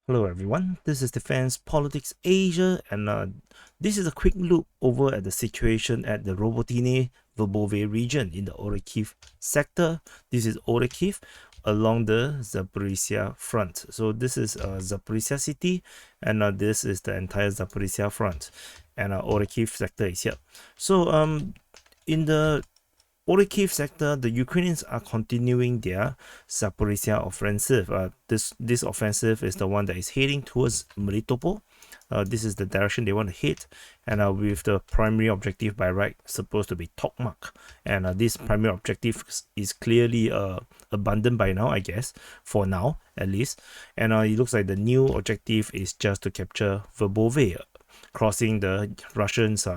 Hello everyone, this is Defense Politics Asia, and this is a quick look over at the situation at the Robotyne Verbove region in the Orikhiv sector. This is Orikhiv along the Zaporizhia front. So this is Zaporizhia city, and this is the entire Zaporizhia front, and Orikhiv sector is here. So in the Orikhiv sector, the Ukrainians are continuing their Zaporizhia offensive. This offensive is the one that is heading towards Melitopol. This is the direction they want to hit, and with the primary objective by right supposed to be Tokmak. And this primary objective is clearly abandoned by now, I guess, for now at least. And it looks like the new objective is just to capture Verbove, crossing the Russians'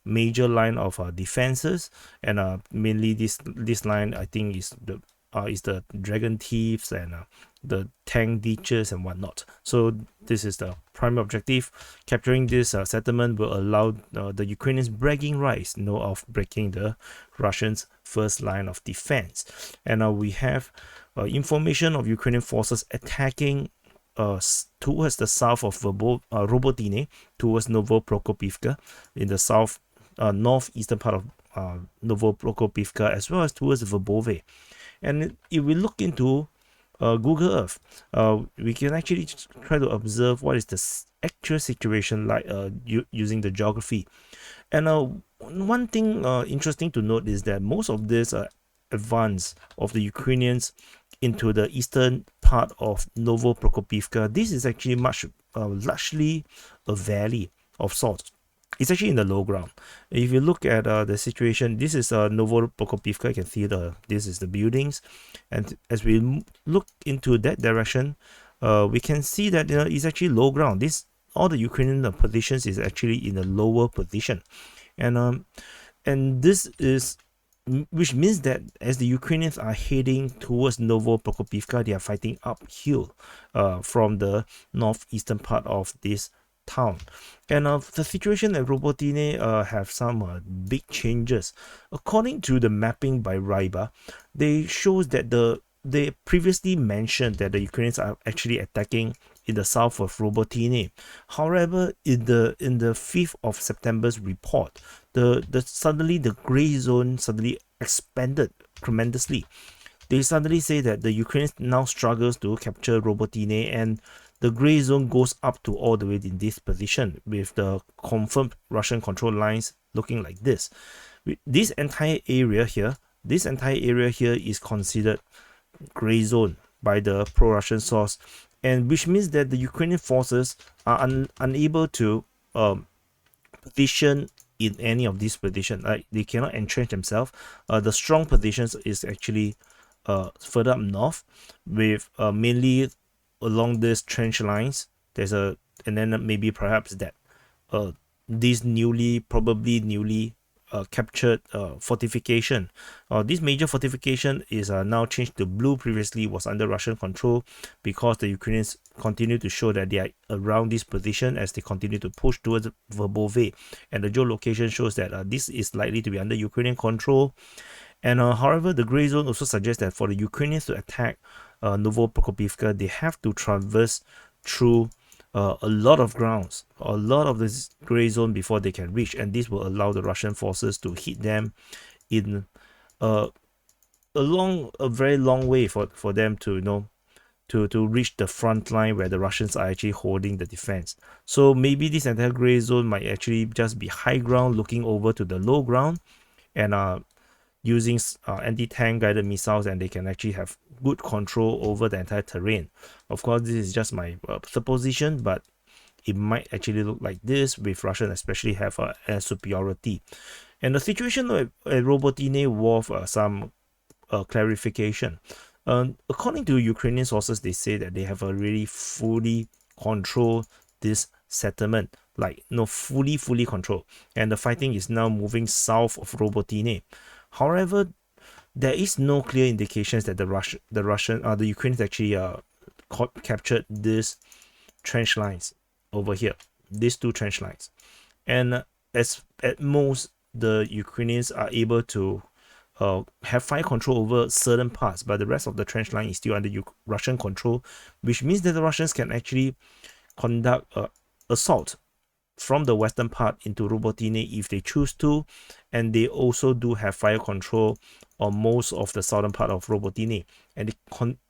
major line of defenses, and mainly this line I think is the dragon thieves and the tank ditches and whatnot. So this is the primary objective. Capturing this settlement will allow the Ukrainians bragging rights, of breaking the Russians' first line of defense. And we have information of Ukrainian forces attacking towards the south of Robotyne, towards Novoprokopivka, in the south northeastern part of Novoprokopivka, as well as towards Verbove. And if we look into Google Earth, we can actually try to observe what is the actual situation like using the geography. And one thing interesting to note is that most of this advance of the Ukrainians into the eastern part of Novoprokopivka, this is actually much largely a valley of sorts. It's actually in the low ground. If you look at the situation, this is Novoprokopivka. You can see this is the buildings, and as we look into that direction, we can see that it's actually low ground. All the Ukrainian positions is actually in a lower position, and this is, which means that as the Ukrainians are heading towards Novoprokopivka, they are fighting uphill from the northeastern part of this town. And the situation at Robotyne have some big changes. According to the mapping by Ryba, they shows that they previously mentioned that the Ukrainians are actually attacking in the south of Robotyne. However, in the 5th of September's report, suddenly the gray zone suddenly expanded tremendously. They suddenly say that the Ukrainians now struggles to capture Robotyne, and the gray zone goes up to all the way in this position, with the confirmed Russian control lines looking like this. This entire area here is considered gray zone by the pro-Russian source, and which means that the Ukrainian forces are unable to position in any of these positions. They cannot entrench themselves. The strong positions is actually further up north, with mainly along these trench lines. And then maybe perhaps that this probably newly captured fortification, this major fortification is now changed to blue. Previously was under Russian control, because the Ukrainians continue to show that they are around this position as they continue to push towards Verbove, and the geolocation shows that this is likely to be under Ukrainian control. And however, the gray zone also suggests that for the Ukrainians to attack Novoprokopivka, they have to traverse through a lot of grounds, a lot of this gray zone before they can reach, and this will allow the Russian forces to hit them in a very long way for them to to reach the front line where the Russians are actually holding the defense. So maybe this entire gray zone might actually just be high ground looking over to the low ground, and using anti-tank guided missiles, and they can actually have good control over the entire terrain. Of course, this is just my supposition, but it might actually look like this, with Russian especially have air superiority. And the situation at Robotyne worth some clarification. According to Ukrainian sources, they say that they have already fully control this settlement, fully control, and the fighting is now moving south of Robotyne. However, there is no clear indications that the Ukrainians actually captured these trench lines over here, these two trench lines, and at most the Ukrainians are able to have fire control over certain parts, but the rest of the trench line is still under Russian control, which means that the Russians can actually conduct assault from the western part into Robotyne if they choose to, and they also do have fire control on most of the southern part of Robotyne, and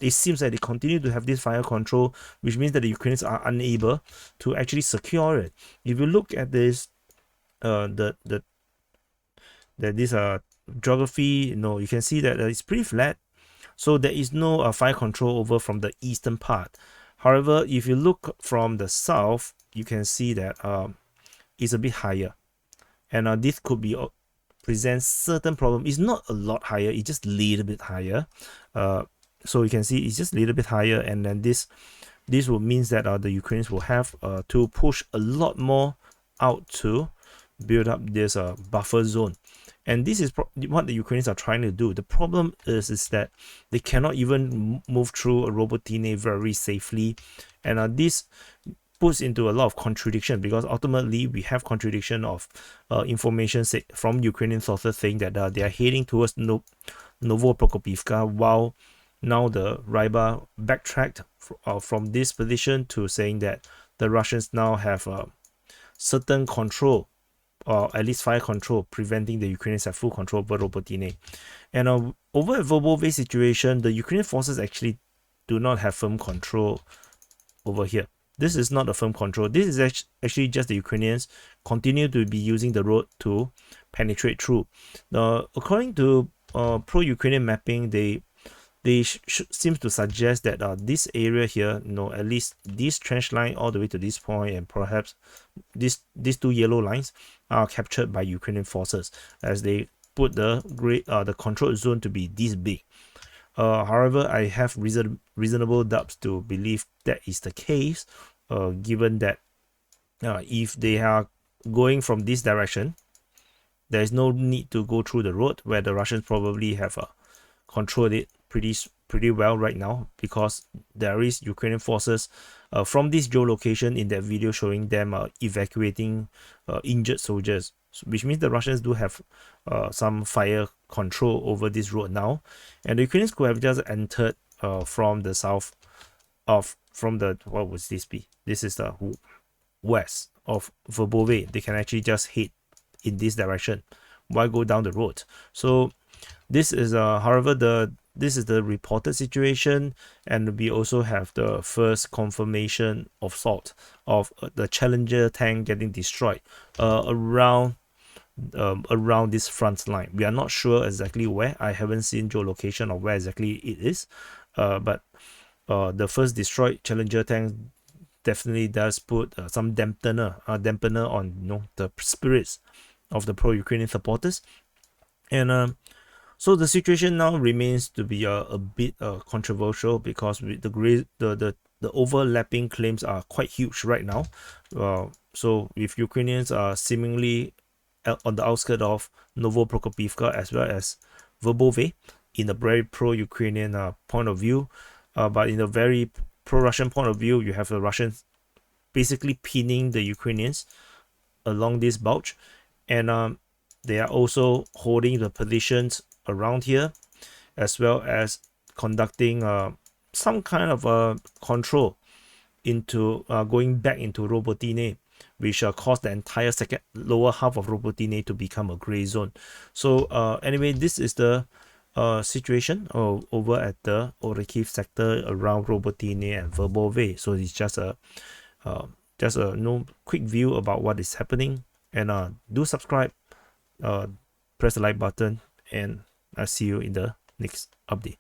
it seems that they continue to have this fire control, which means that the Ukrainians are unable to actually secure it. If you look at this geography, you can see that it's pretty flat, so there is no fire control over from the eastern part. However, if you look from the south, you can see that it's a bit higher, and this could be presents certain problem. It's not a lot higher, it's just a little bit higher. So you can see it's just a little bit higher, and then this will means that the Ukrainians will have to push a lot more out to build up this buffer zone. And this is what the Ukrainians are trying to do. The problem is that they cannot even move through a Robotyne very safely, and this puts into a lot of contradiction, because ultimately we have contradiction of information from Ukrainian sources saying that they are heading towards Novoprokopivka, while now the Ryba backtracked from this position to saying that the Russians now have certain control, or at least fire control, preventing the Ukrainians have full control over Robotyne. And over at Verbove situation, the Ukrainian forces actually do not have firm control over here. This is not a firm control. This is actually just the Ukrainians continue to be using the road to penetrate through. According to pro-Ukrainian mapping, they seems to suggest that this area here, at least this trench line all the way to this point, and perhaps these two yellow lines are captured by Ukrainian forces, as they put the control zone to be this big. However, I have reasonable doubts to believe that is the case, given that if they are going from this direction, there is no need to go through the road, where the Russians probably have controlled it pretty well right now, because there is Ukrainian forces from this geolocation in that video showing them evacuating injured soldiers, which means the Russians do have some fire control over this road now, and the Ukrainians could have just entered from the south from the, what would this be? This is the west of Verbove. They can actually just head in this direction. Why go down the road? So this is however, this is the reported situation, and we also have the first confirmation of sort of the Challenger tank getting destroyed around this front line. We are not sure exactly where. I haven't seen geolocation of where exactly it is, but the first destroyed Challenger tank definitely does put some dampener on the spirits of the pro-Ukrainian supporters. And so the situation now remains to be a bit controversial, because the overlapping claims are quite huge right now. So if Ukrainians are seemingly on the outskirts of Novoprokopivka as well as Verbove in a very pro-Ukrainian point of view, but in a very pro-Russian point of view, you have the Russians basically pinning the Ukrainians along this bulge, and they are also holding the positions around here, as well as conducting some kind of control into going back into Robotyne, which caused the entire lower half of Robotyne to become a gray zone. So anyway, this is the situation over at the Orikhiv sector around Robotyne and Verbove. So it's just a quick view about what is happening, and do subscribe, press the like button, and I'll see you in the next update.